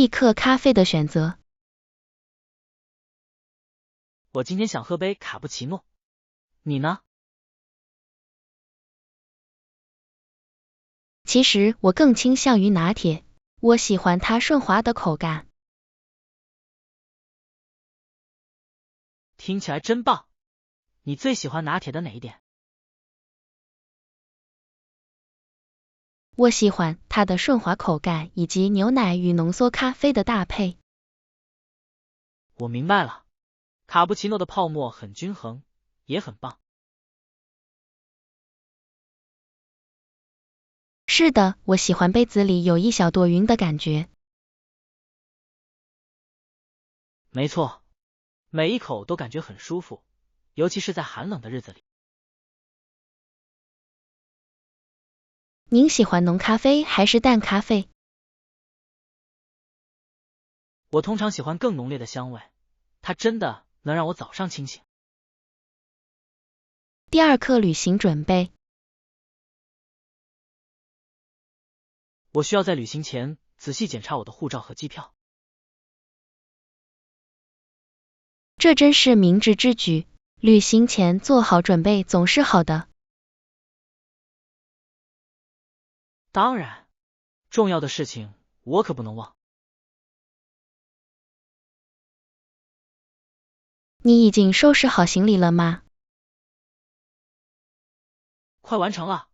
立克咖啡的选择。我今天想喝杯卡布奇诺，你呢？其实我更倾向于拿铁，我喜欢它顺滑的口感。听起来真棒！你最喜欢拿铁的哪一点？我喜欢它的顺滑口感以及牛奶与浓缩咖啡的搭配。我明白了，卡布奇诺的泡沫很均衡，也很棒。是的，我喜欢杯子里有一小朵云的感觉。没错，每一口都感觉很舒服，尤其是在寒冷的日子里。您喜欢浓咖啡还是淡咖啡？我通常喜欢更浓烈的香味，它真的能让我早上清醒。第二课旅行准备。我需要在旅行前仔细检查我的护照和机票。这真是明智之举，旅行前做好准备总是好的。当然，重要的事情我可不能忘。你已经收拾好行李了吗？快完成了，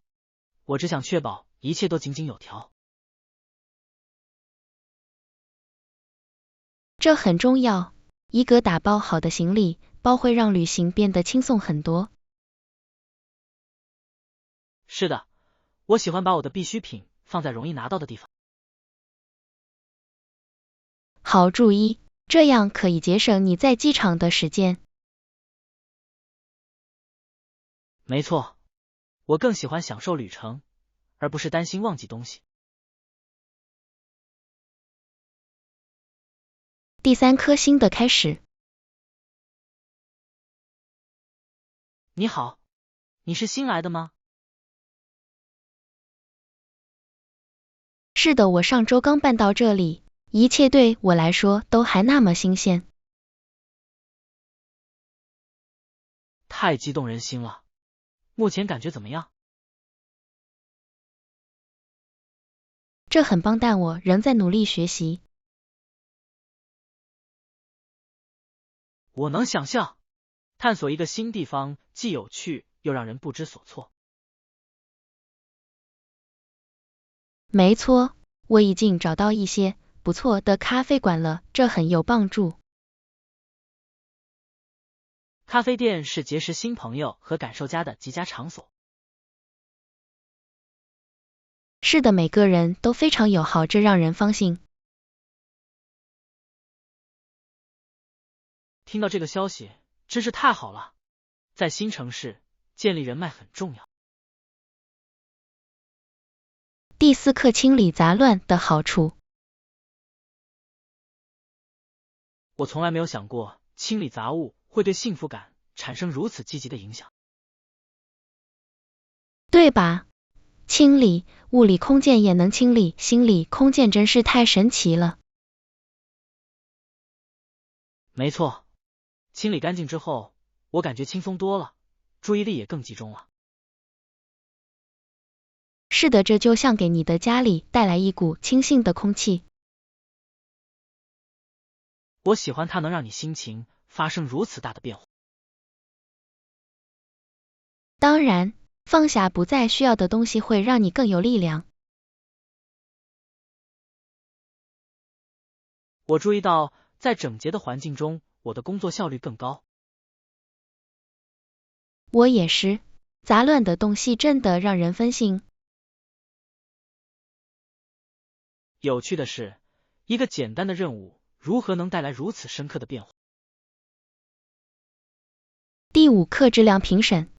我只想确保一切都井井有条。这很重要，一个打包好的行李包会让旅行变得轻松很多。是的，我喜欢把我的必需品放在容易拿到的地方。好注意，这样可以节省你在机场的时间。没错，我更喜欢享受旅程，而不是担心忘记东西。第三颗星的开始。你好，你是新来的吗？是的，我上周刚搬到这里，一切对我来说都还那么新鲜。太激动人心了，目前感觉怎么样？这很棒，但我仍在努力学习。我能想象，探索一个新地方既有趣又让人不知所措。没错，我已经找到一些不错的咖啡馆了，这很有帮助。咖啡店是结识新朋友和感受家的极佳场所。是的，每个人都非常友好，这让人放心。听到这个消息真是太好了，在新城市建立人脉很重要。第四课清理杂乱的好处。我从来没有想过清理杂物会对幸福感产生如此积极的影响。对吧？清理物理空间也能清理心理空间，真是太神奇了。没错，清理干净之后，我感觉轻松多了，注意力也更集中了。是的，这就像给你的家里带来一股清新的空气。我喜欢它能让你心情发生如此大的变化。当然，放下不再需要的东西会让你更有力量。我注意到，在整洁的环境中，我的工作效率更高。我也是，杂乱的东西真的让人分心。有趣的是，一个简单的任务如何能带来如此深刻的变化？第五课质量评审。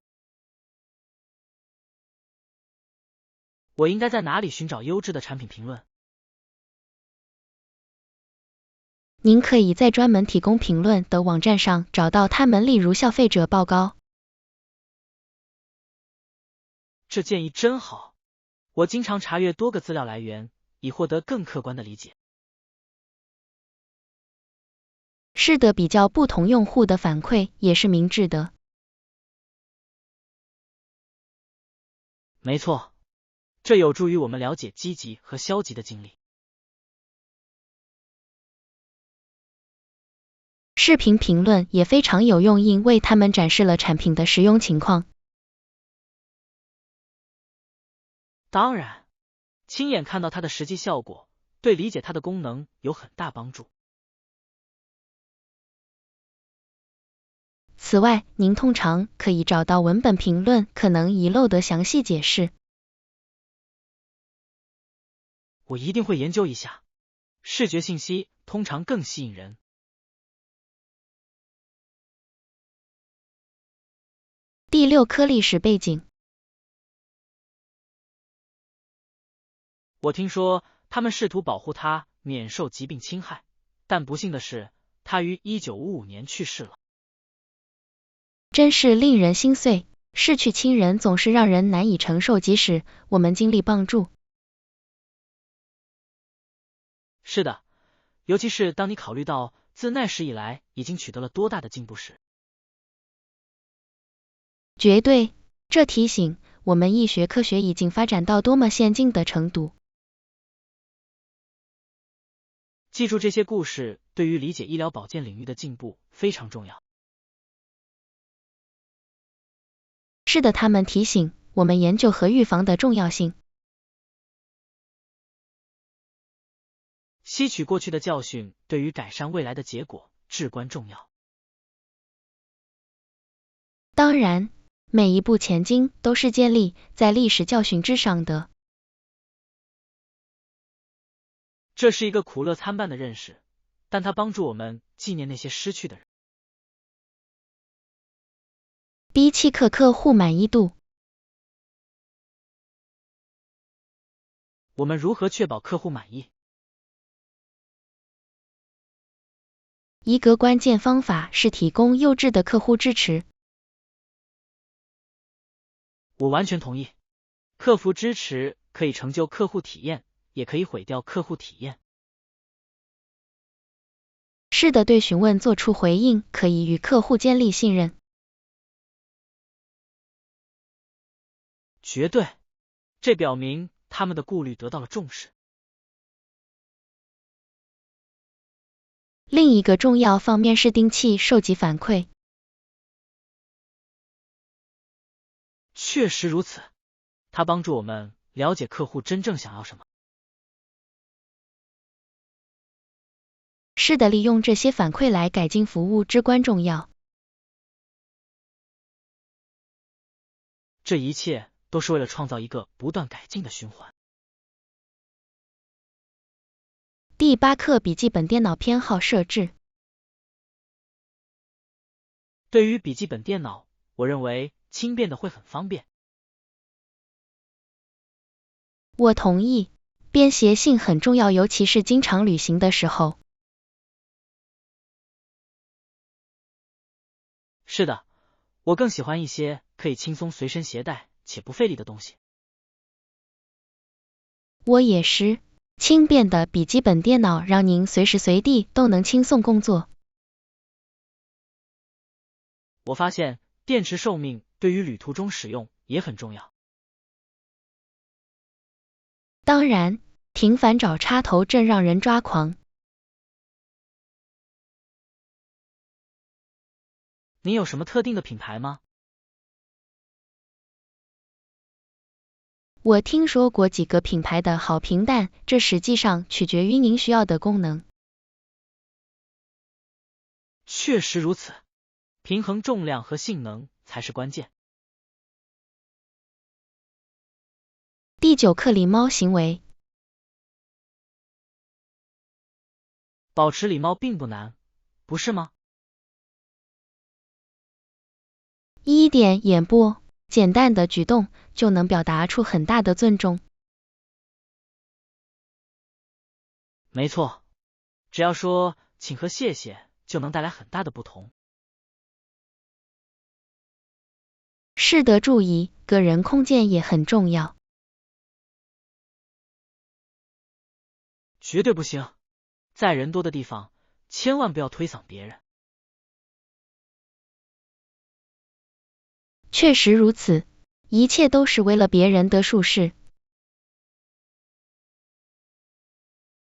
我应该在哪里寻找优质的产品评论？您可以在专门提供评论的网站上找到它们，例如消费者报告。这建议真好，我经常查阅多个资料来源，以获得更客观的理解。是的，比较不同用户的反馈也是明智的。没错，这有助于我们了解积极和消极的经历。视频评论也非常有用，因为他们展示了产品的实用情况。当然，亲眼看到它的实际效果，对理解它的功能有很大帮助。此外，您通常可以找到文本评论可能遗漏的详细解释。我一定会研究一下。视觉信息通常更吸引人。第6课历史背景。我听说他们试图保护他免受疾病侵害，但不幸的是，他于1955年去世了。真是令人心碎，失去亲人总是让人难以承受，即使我们尽力帮助。是的，尤其是当你考虑到自那时以来已经取得了多大的进步时。绝对，这提醒我们医学科学已经发展到多么先进的程度。记住这些故事对于理解医疗保健领域的进步非常重要。是的，他们提醒我们研究和预防的重要性。吸取过去的教训对于改善未来的结果至关重要。当然，每一步前进都是建立在历史教训之上的。这是一个苦乐参半的认识，但它帮助我们纪念那些失去的人。第7课客户满意度。我们如何确保客户满意？一个关键方法是提供优质的客户支持。我完全同意。客服支持可以成就客户体验，也可以毁掉客户体验。是的，对询问做出回应可以与客户建立信任。绝对，这表明他们的顾虑得到了重视。另一个重要方面是定期收集反馈。确实如此，它帮助我们了解客户真正想要什么。是的，利用这些反馈来改进服务至关重要。这一切都是为了创造一个不断改进的循环。第8课笔记本电脑偏好设置。对于笔记本电脑，我认为轻便的会很方便。我同意，便携性很重要，尤其是经常旅行的时候。是的，我更喜欢一些可以轻松随身携带且不费力的东西。我也是，轻便的笔记本电脑让您随时随地都能轻松工作。我发现电池寿命对于旅途中使用也很重要。当然，频繁找插头真让人抓狂。你有什么特定的品牌吗？我听说过几个品牌的好评，但这实际上取决于您需要的功能。确实如此，平衡重量和性能才是关键。第9课礼貌行为。保持礼貌并不难，不是吗？一点眼部简单的举动就能表达出很大的尊重。没错，只要说请和谢谢，就能带来很大的不同。是的，注意个人空间也很重要。绝对不行，在人多的地方，千万不要推搡别人。确实如此，一切都是为了别人的舒适。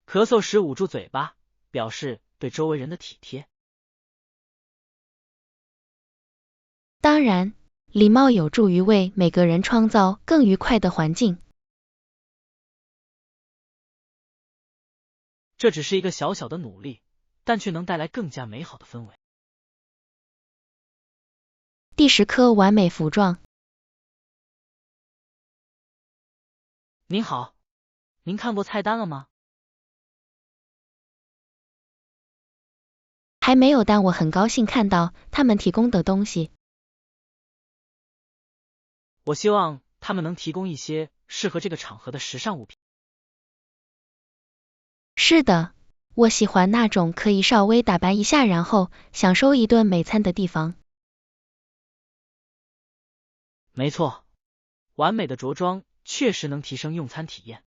咳嗽时捂住嘴巴，表示对周围人的体贴。当然，礼貌有助于为每个人创造更愉快的环境。这只是一个小小的努力，但却能带来更加美好的氛围。第10课完美服装。您好，您看过菜单了吗？还没有，但我很高兴看到他们提供的东西。我希望他们能提供一些适合这个场合的时尚物品。是的，我喜欢那种可以稍微打扮一下然后享受一顿美餐的地方。没错，完美的着装确实能提升用餐体验。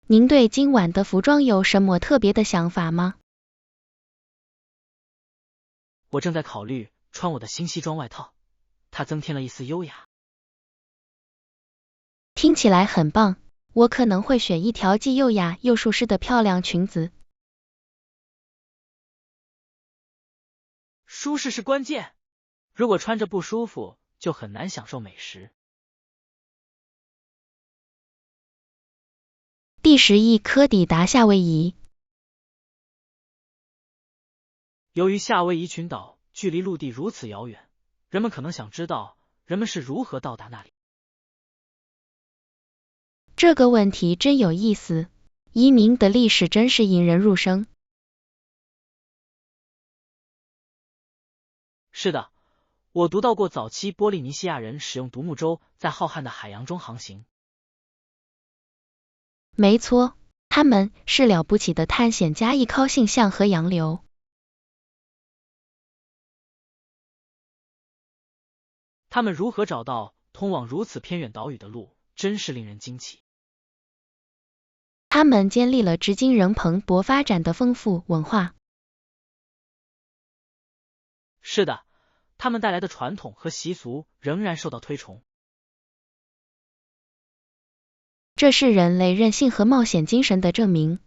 您对今晚的服装有什么特别的想法吗？我正在考虑穿我的新西装外套，它增添了一丝优雅。听起来很棒，我可能会选一条既优雅又舒适的漂亮裙子。舒适是关键，如果穿着不舒服，就很难享受美食。第11课抵达夏威夷。由于夏威夷群岛距离陆地如此遥远，人们可能想知道人们是如何到达那里。这个问题真有意思，移民的历史真是引人入胜。是的，我读到过早期波利尼西亚人使用独木舟在浩瀚的海洋中航行。没错，他们是了不起的探险家，依靠星象和洋流。他们如何找到通往如此偏远岛屿的路，真是令人惊奇。他们建立了至今仍蓬勃发展的丰富文化。是的，他们带来的传统和习俗仍然受到推崇。这是人类韧性和冒险精神的证明。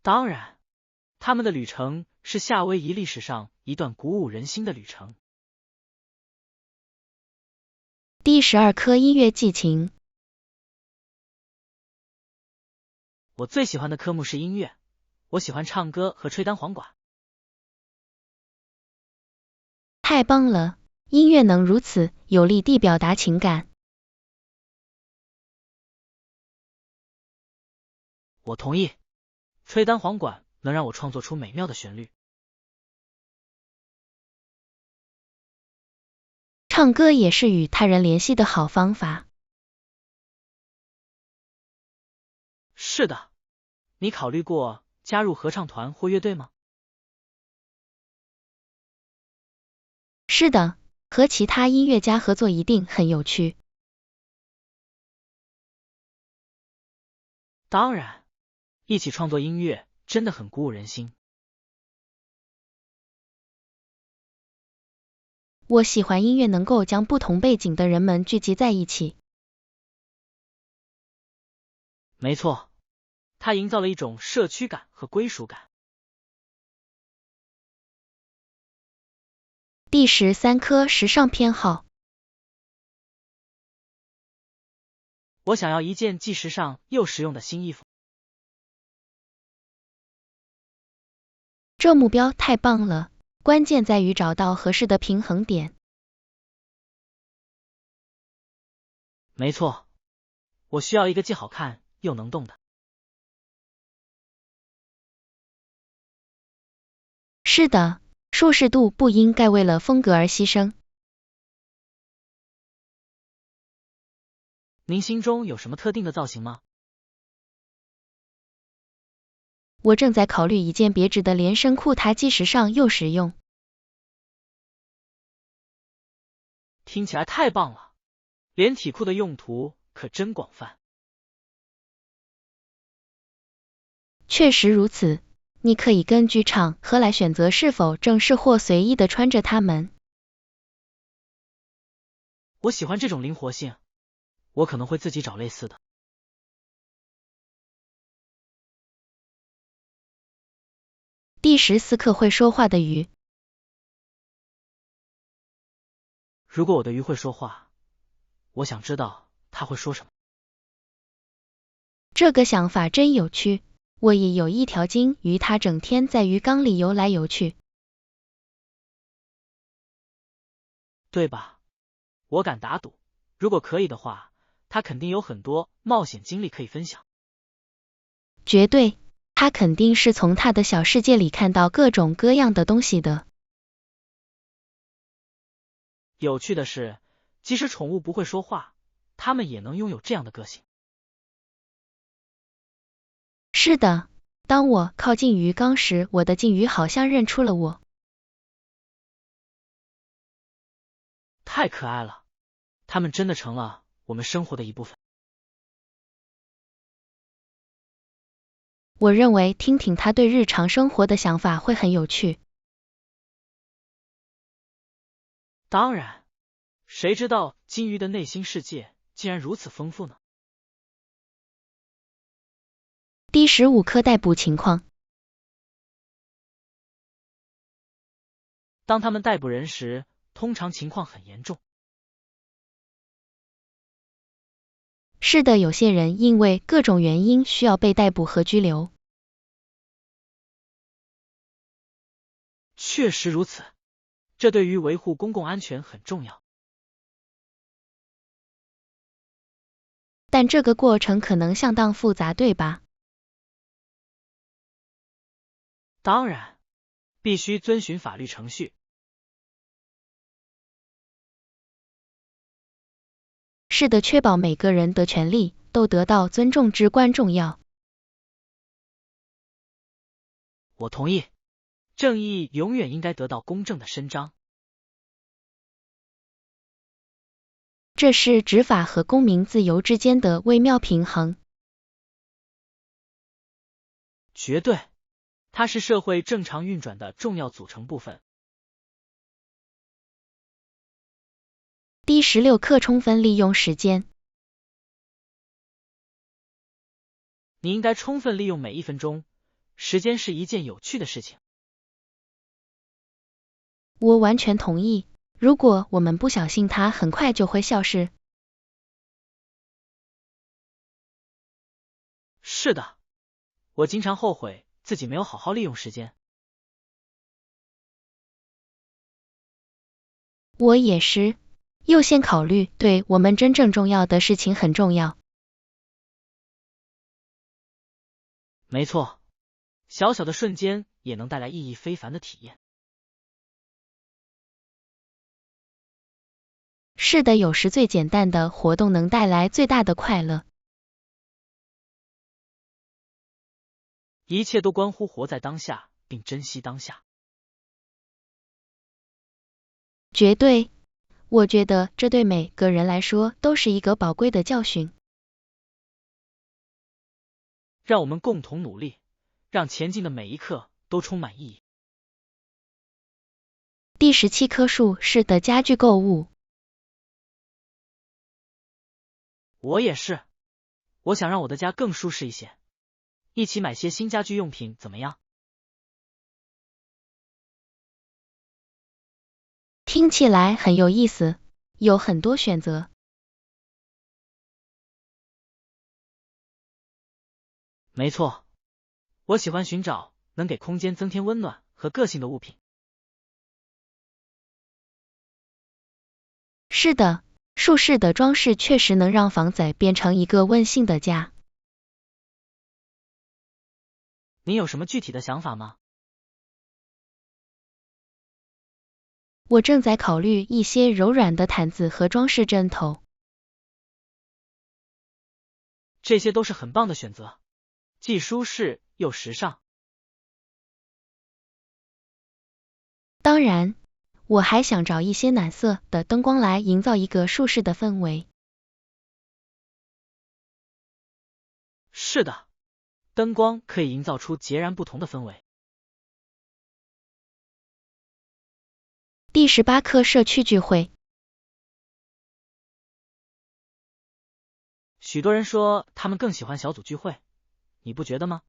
当然，他们的旅程是夏威夷历史上一段鼓舞人心的旅程。第12课音乐激情。我最喜欢的科目是音乐，我喜欢唱歌和吹单簧管。太棒了，音乐能如此有力地表达情感。我同意，吹单簧管能让我创作出美妙的旋律。唱歌也是与他人联系的好方法。是的，你考虑过加入合唱团或乐队吗？是的，和其他音乐家合作一定很有趣。当然，一起创作音乐真的很鼓舞人心。我喜欢音乐能够将不同背景的人们聚集在一起。没错，它营造了一种社区感和归属感。第13课时尚偏好。我想要一件既时尚又实用的新衣服。这目标太棒了，关键在于找到合适的平衡点。没错，我需要一个既好看又能动的。是的，舒适度不应该为了风格而牺牲。您心中有什么特定的造型吗？我正在考虑一件别致的连身裤，它既时尚又实用。听起来太棒了，连体裤的用途可真广泛。确实如此，你可以根据场合来选择是否正式或随意的穿着它们。我喜欢这种灵活性，我可能会自己找类似的。第14课会说话的鱼。如果我的鱼会说话，我想知道它会说什么。这个想法真有趣，我也有一条金鱼，它整天在鱼缸里游来游去。对吧？我敢打赌，如果可以的话，它肯定有很多冒险经历可以分享。绝对，它肯定是从它的小世界里看到各种各样的东西的。有趣的是，即使宠物不会说话，它们也能拥有这样的个性。是的，当我靠近鱼缸时，我的金鱼好像认出了我。太可爱了，它们真的成了我们生活的一部分。我认为听听他对日常生活的想法会很有趣。当然，谁知道金鱼的内心世界竟然如此丰富呢？第15课逮捕情况。当他们逮捕人时，通常情况很严重。是的，有些人因为各种原因需要被逮捕和拘留。确实如此，这对于维护公共安全很重要。但这个过程可能相当复杂，对吧？当然，必须遵循法律程序。是的，确保每个人的权利都得到尊重至关重要。我同意，正义永远应该得到公正的伸张。这是执法和公民自由之间的微妙平衡。绝对，它是社会正常运转的重要组成部分。第16课充分利用时间。你应该充分利用每一分钟，时间是一件有趣的事情。我完全同意，如果我们不小心，它很快就会消失。是的，我经常后悔自己没有好好利用时间。我也是，优先考虑对我们真正重要的事情很重要。没错，小小的瞬间也能带来意义非凡的体验。是的，有时最简单的活动能带来最大的快乐。一切都关乎活在当下，并珍惜当下。绝对，我觉得这对每个人来说都是一个宝贵的教训。让我们共同努力，让前进的每一刻都充满意义。第17棵树是的家具购物。我也是，我想让我的家更舒适一些，一起买些新家居用品怎么样？听起来很有意思，有很多选择。没错，我喜欢寻找能给空间增添温暖和个性的物品。是的，舒适的装饰确实能让房子变成一个温馨的家。你有什么具体的想法吗？我正在考虑一些柔软的毯子和装饰枕头。这些都是很棒的选择，既舒适又时尚。当然，我还想找一些暖色的灯光来营造一个舒适的氛围。是的，灯光可以营造出截然不同的氛围。第18课社区聚会。许多人说他们更喜欢小组聚会，你不觉得吗？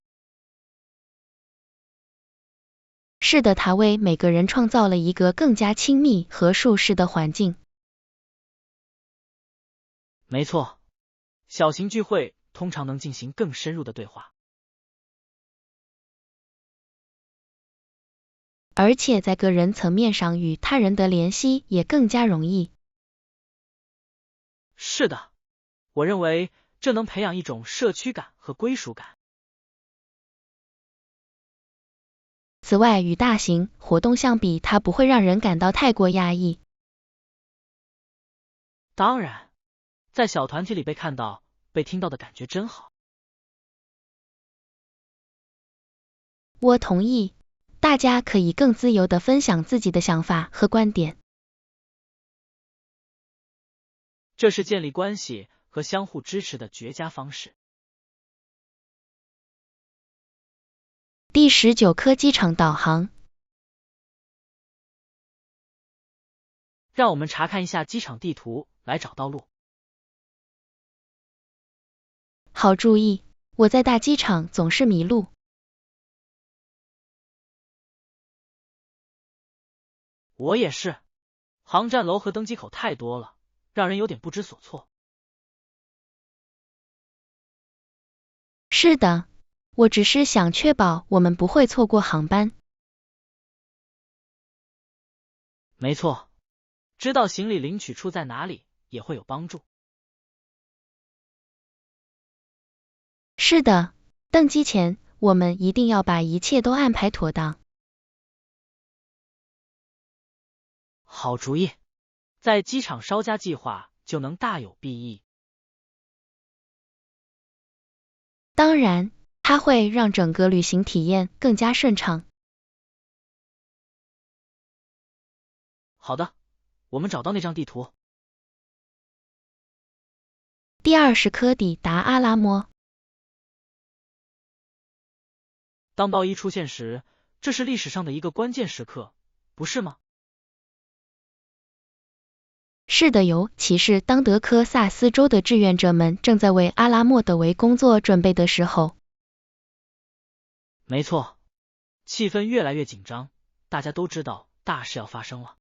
是的，它为每个人创造了一个更加亲密和舒适的环境。没错，小型聚会通常能进行更深入的对话，而且在个人层面上与他人的联系也更加容易。是的，我认为这能培养一种社区感和归属感。此外，与大型活动相比，它不会让人感到太过压抑。当然，在小团体里被看到、被听到的感觉真好。我同意，大家可以更自由地分享自己的想法和观点。这是建立关系和相互支持的绝佳方式。第19课机场导航。让我们查看一下机场地图，来找道路。好主意，我在大机场总是迷路。我也是，航站楼和登机口太多了，让人有点不知所措。是的，我只是想确保我们不会错过航班。没错，知道行李领取处在哪里也会有帮助。是的，登机前，我们一定要把一切都安排妥当。好主意，在机场稍加计划就能大有裨益。当然，它会让整个旅行体验更加顺畅。好的，我们找到那张地图。第20课抵达阿拉莫。当豹一出现时，这是历史上的一个关键时刻，不是吗？是的，尤其是当德克萨斯州的志愿者们正在为阿拉莫的围工作准备的时候。没错，气氛越来越紧张，大家都知道大事要发生了。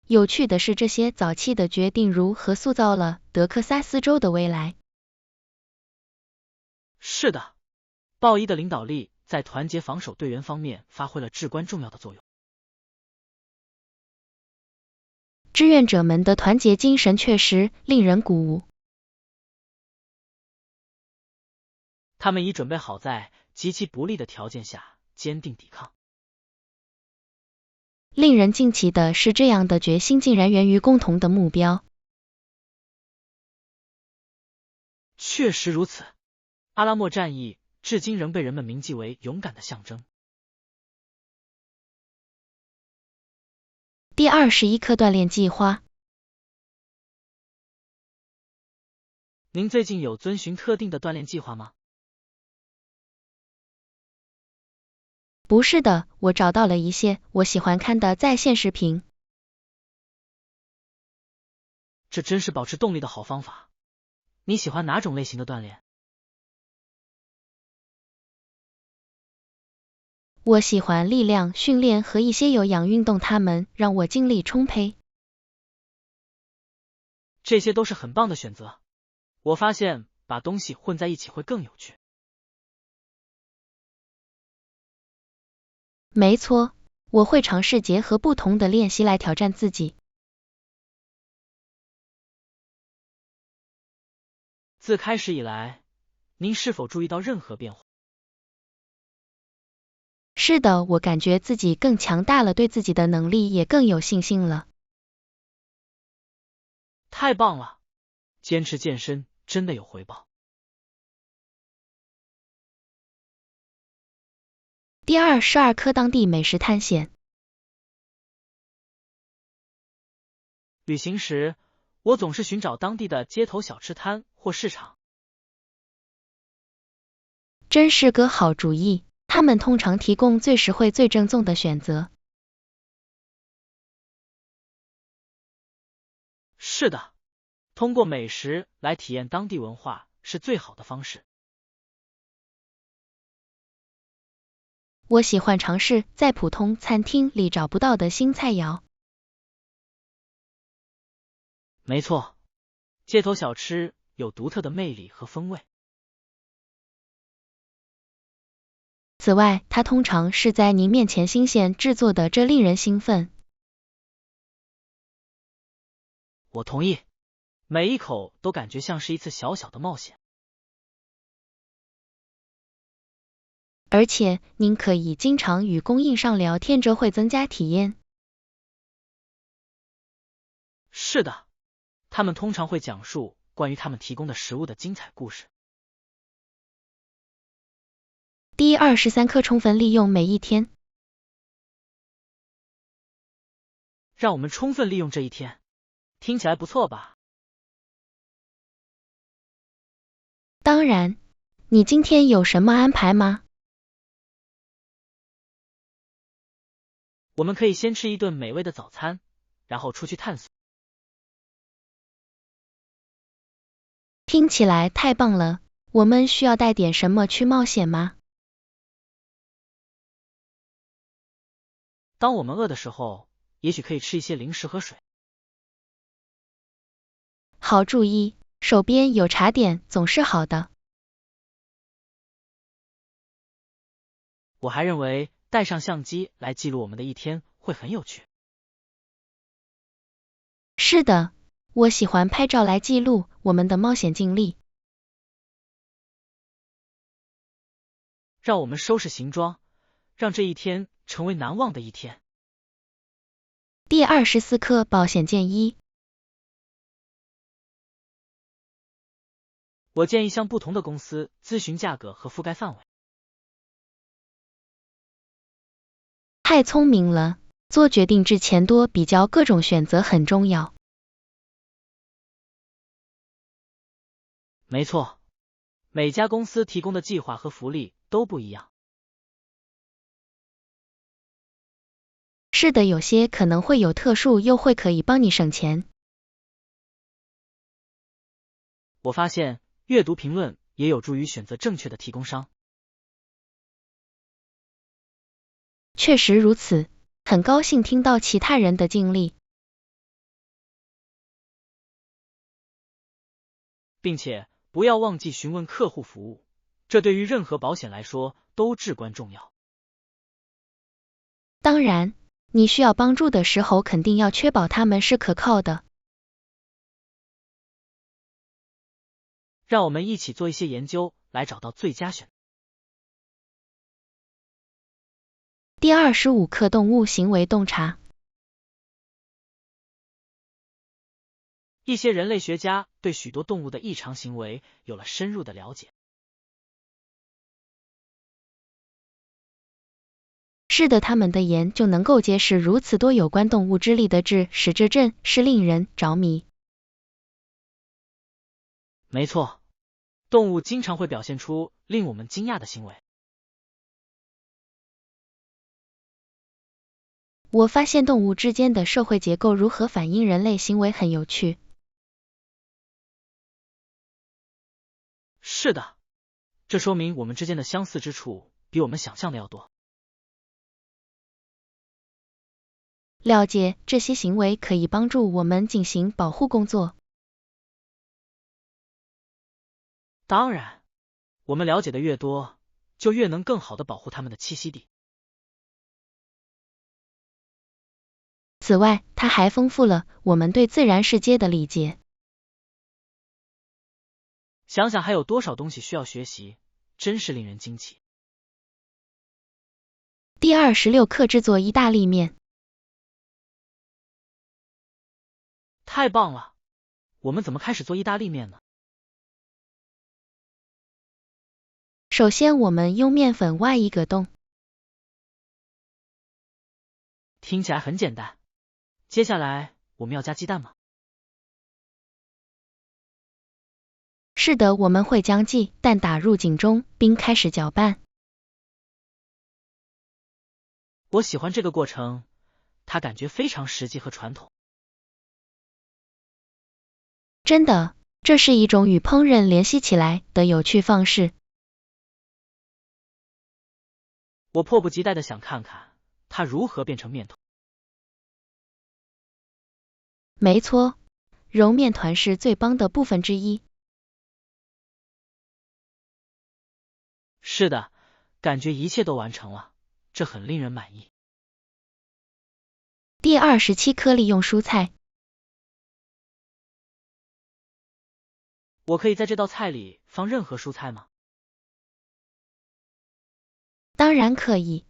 有趣的是，这些早期的决定如何塑造了德克萨斯州的未来。是的，豹一的领导力在团结防守队员方面发挥了至关重要的作用。志愿者们的团结精神确实令人鼓舞。他们已准备好在极其不利的条件下坚定抵抗。令人惊奇的是，这样的决心竟然源于共同的目标。确实如此，阿拉莫战役至今仍被人们铭记为勇敢的象征。第21课锻炼计划。您最近有遵循特定的锻炼计划吗？不是的，我找到了一些我喜欢看的在线视频。这真是保持动力的好方法。你喜欢哪种类型的锻炼？我喜欢力量训练和一些有氧运动，它们让我精力充沛。这些都是很棒的选择。我发现把东西混在一起会更有趣。没错，我会尝试结合不同的练习来挑战自己。自开始以来，您是否注意到任何变化？是的，我感觉自己更强大了，对自己的能力也更有信心了。太棒了！坚持健身真的有回报。第22课当地美食探险。旅行时，我总是寻找当地的街头小吃摊或市场。真是个好主意，他们通常提供最实惠、最正宗的选择。是的，通过美食来体验当地文化是最好的方式。我喜欢尝试在普通餐厅里找不到的新菜肴。没错，街头小吃有独特的魅力和风味。此外，它通常是在您面前新鲜制作的，这令人兴奋。我同意，每一口都感觉像是一次小小的冒险。而且，您可以经常与供应商聊天，这会增加体验。是的，他们通常会讲述关于他们提供的食物的精彩故事。第23课，充分利用每一天。让我们充分利用这一天，听起来不错吧？当然，你今天有什么安排吗？我们可以先吃一顿美味的早餐，然后出去探索。听起来太棒了！我们需要带点什么去冒险吗？当我们饿的时候，也许可以吃一些零食和水。好主意，手边有茶点总是好的。我还认为带上相机来记录我们的一天会很有趣。是的，我喜欢拍照来记录我们的冒险经历。让我们收拾行装，让这一天成为难忘的一天。第24课，保险建议。我建议向不同的公司咨询价格和覆盖范围。太聪明了，做决定之前多比较各种选择很重要。没错，每家公司提供的计划和福利都不一样。是的，有些可能会有特殊优惠，可以帮你省钱。我发现阅读评论也有助于选择正确的提供商。确实如此，很高兴听到其他人的经历，并且不要忘记询问客户服务，这对于任何保险来说都至关重要。当然，你需要帮助的时候，肯定要确保他们是可靠的。让我们一起做一些研究，来找到最佳选择。第25课，动物行为洞察。一些人类学家对许多动物的异常行为有了深入的了解。是的，他们的研究能够揭示如此多有关动物之力的知识，这真是令人着迷。没错，动物经常会表现出令我们惊讶的行为。我发现动物之间的社会结构如何反映人类行为很有趣。是的，这说明我们之间的相似之处比我们想象的要多。了解这些行为可以帮助我们进行保护工作。当然，我们了解的越多，就越能更好地保护它们的栖息地。此外，它还丰富了我们对自然世界的理解。想想还有多少东西需要学习，真是令人惊奇。第26课，制作意大利面。太棒了！我们怎么开始做意大利面呢？首先，我们用面粉挖一个洞。听起来很简单。接下来，我们要加鸡蛋吗？是的，我们会将鸡蛋打入井中，并开始搅拌。我喜欢这个过程，它感觉非常实际和传统。真的，这是一种与烹饪联系起来的有趣方式。我迫不及待地想看看它如何变成面团。没错，揉面团是最棒的部分之一。是的，感觉一切都完成了，这很令人满意。第27颗利用蔬菜。我可以在这道菜里放任何蔬菜吗？当然可以，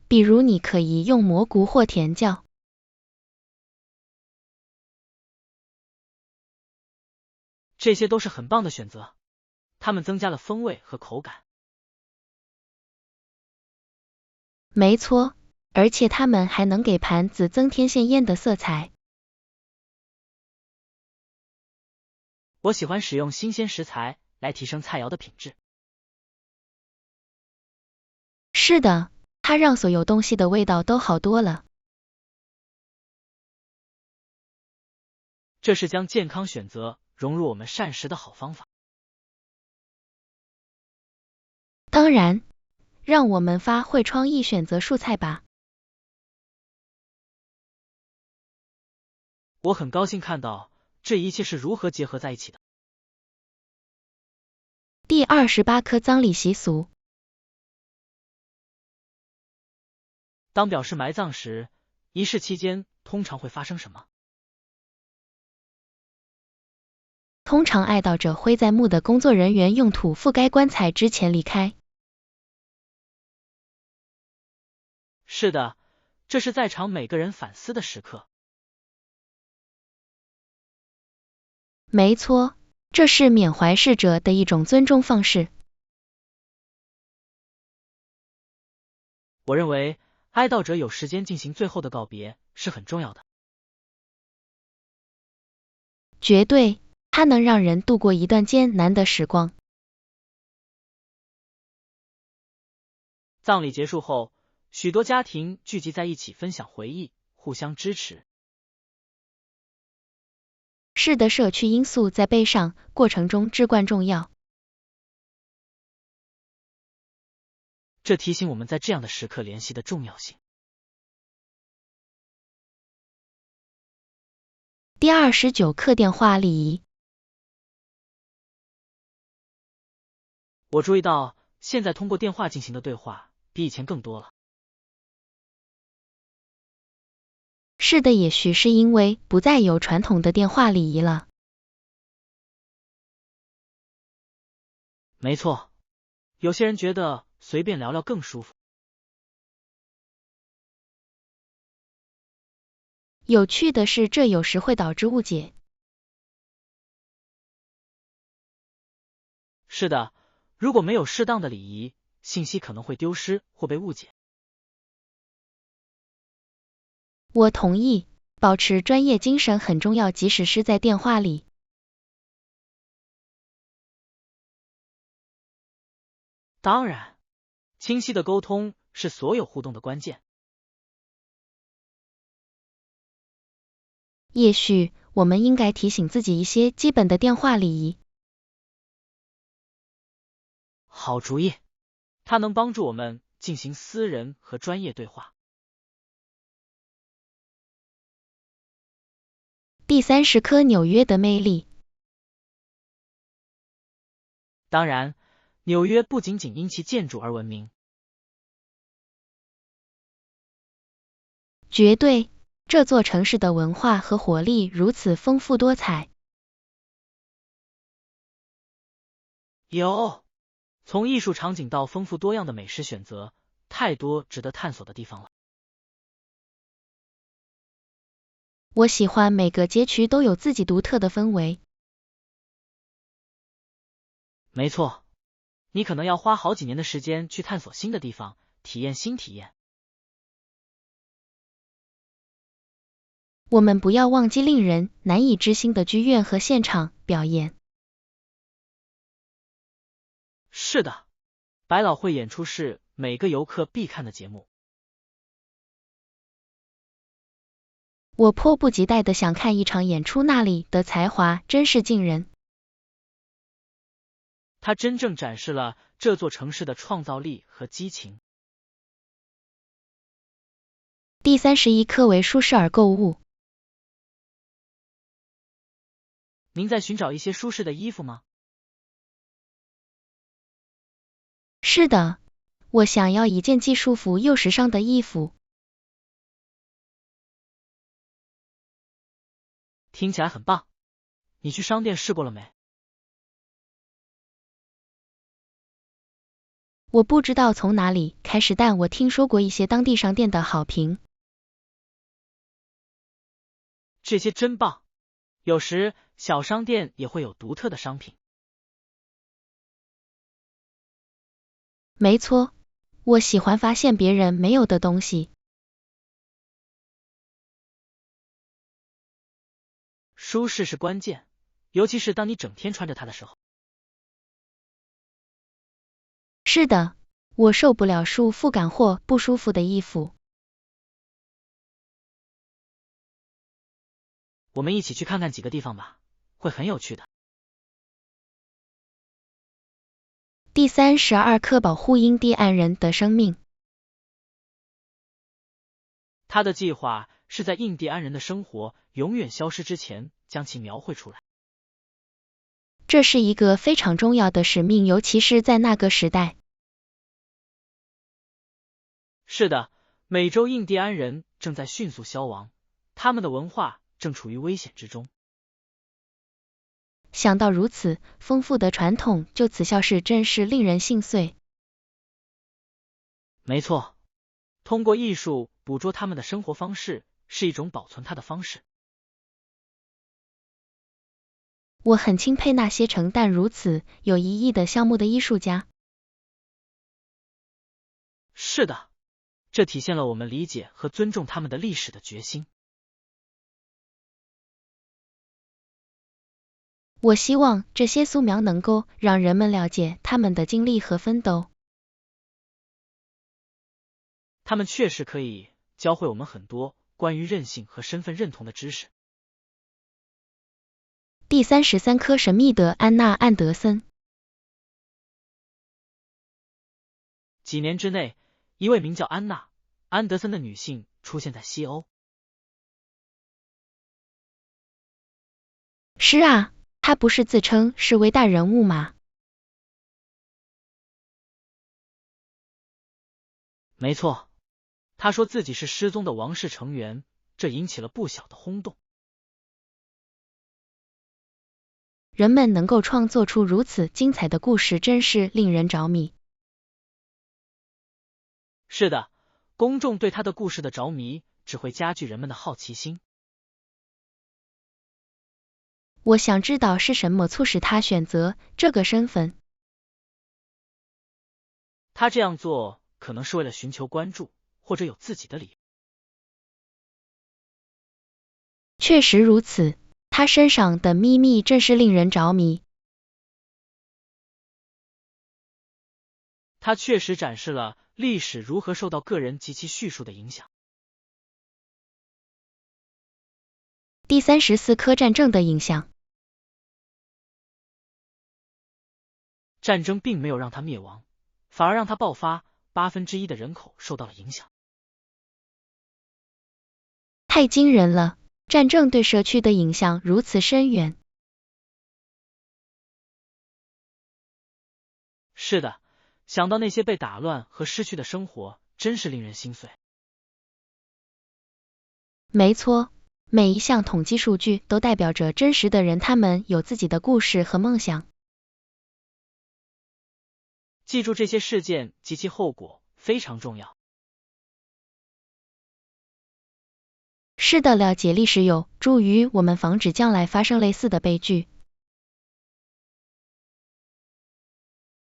比如你可以用蘑菇或甜椒。这些都是很棒的选择，它们增加了风味和口感。没错，而且它们还能给盘子增添鲜艳的色彩。我喜欢使用新鲜食材来提升菜肴的品质。是的，它让所有东西的味道都好多了。这是将健康选择融入我们膳食的好方法。当然，让我们发挥创意选择蔬菜吧。我很高兴看到这一切是如何结合在一起的。第28颗葬礼习俗。当表示埋葬时，仪式期间通常会发生什么？通常哀悼者会在墓的工作人员用土覆盖棺材之前离开。是的，这是在场每个人反思的时刻。没错，这是缅怀逝者的一种尊重方式。我认为哀悼者有时间进行最后的告别是很重要的。绝对，它能让人度过一段艰难的时光。葬礼结束后，许多家庭聚集在一起分享回忆，互相支持。是的，社区因素在悲伤过程中至关重要。这提醒我们在这样的时刻联系的重要性。第29课电话礼仪。我注意到，现在通过电话进行的对话比以前更多了。是的，也许是因为不再有传统的电话礼仪了。没错，有些人觉得随便聊聊更舒服。有趣的是，这有时会导致误解。是的，如果没有适当的礼仪，信息可能会丢失或被误解。我同意，保持专业精神很重要，即使是在电话里。当然，清晰的沟通是所有互动的关键。也许我们应该提醒自己一些基本的电话礼仪。好主意，它能帮助我们进行私人和专业对话。第30颗纽约的魅力。当然，纽约不仅仅因其建筑而闻名。绝对，这座城市的文化和活力如此丰富多彩。有，从艺术场景到丰富多样的美食选择，太多值得探索的地方了。我喜欢每个街区都有自己独特的氛围。没错，你可能要花好几年的时间去探索新的地方，体验新体验。我们不要忘记令人难以置信的剧院和现场表演。是的，百老汇演出是每个游客必看的节目。我迫不及待地想看一场演出，那里的才华真是惊人。它真正展示了这座城市的创造力和激情。第31课为舒适而购物。您在寻找一些舒适的衣服吗？是的，我想要一件既舒服又时尚的衣服。听起来很棒。你去商店试过了没？我不知道从哪里开始，但我听说过一些当地商店的好评。这些真棒。有时小商店也会有独特的商品。没错，我喜欢发现别人没有的东西。舒适是关键，尤其是当你整天穿着它的时候。是的，我受不了束缚感或不舒服的衣服。我们一起去看看几个地方吧，会很有趣的。第32课保护印第安人的生命。他的计划是在印第安人的生活永远消失之前将其描绘出来。这是一个非常重要的使命，尤其是在那个时代。是的，美洲印第安人正在迅速消亡，他们的文化正处于危险之中。想到如此丰富的传统就此消逝，真是令人心碎。没错，通过艺术捕捉他们的生活方式是一种保存它的方式。我很钦佩那些承担如此有意义的项目的艺术家。是的，这体现了我们理解和尊重他们的历史的决心。我希望这些素描能够让人们了解他们的经历和奋斗。他们确实可以教会我们很多关于韧性和身份认同的知识。第33课神秘的安娜·安德森。几年之内，一位名叫安娜·安德森的女性出现在西欧。是啊，她不是自称是伟大人物吗？没错，她说自己是失踪的王室成员，这引起了不小的轰动。人们能够创作出如此精彩的故事，真是令人着迷。是的，公众对他的故事的着迷只会加剧人们的好奇心。我想知道是什么促使他选择这个身份。他这样做可能是为了寻求关注，或者有自己的理由。确实如此，他身上的秘密真是令人着迷。他确实展示了历史如何受到个人及其叙述的影响。第34课战争的影响。战争并没有让他灭亡，反而让他爆发，1/8的人口受到了影响。太惊人了，战争对社区的影响如此深远。是的，想到那些被打乱和失去的生活，真是令人心碎。没错，每一项统计数据都代表着真实的人，他们有自己的故事和梦想。记住这些事件及其后果非常重要。是的，了解历史有助于我们防止将来发生类似的悲剧。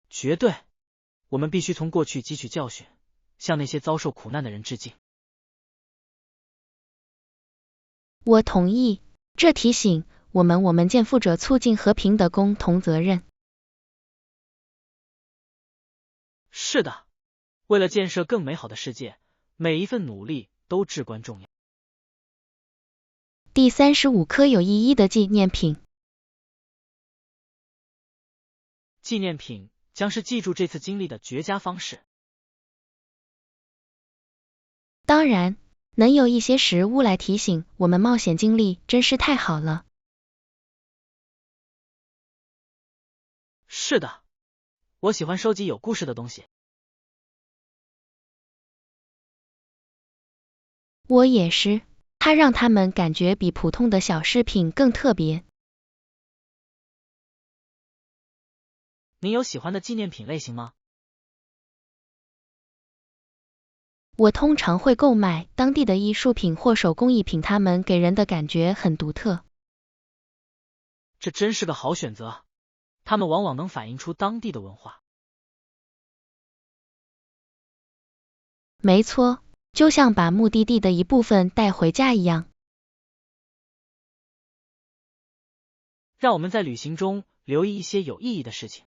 绝对，我们必须从过去汲取教训，向那些遭受苦难的人致敬。我同意，这提醒我们肩负着促进和平的共同责任。是的，为了建设更美好的世界，每一份努力都至关重要。第35颗有意义的纪念品。纪念品将是记住这次经历的绝佳方式。当然，能有一些食物来提醒我们冒险经历，真是太好了。是的，我喜欢收集有故事的东西。我也是，它让它们感觉比普通的小饰品更特别。您有喜欢的纪念品类型吗？我通常会购买当地的艺术品或手工艺品，它们给人的感觉很独特。这真是个好选择，它们往往能反映出当地的文化。没错，就像把目的地的一部分带回家一样。让我们在旅行中留意一些有意义的事情。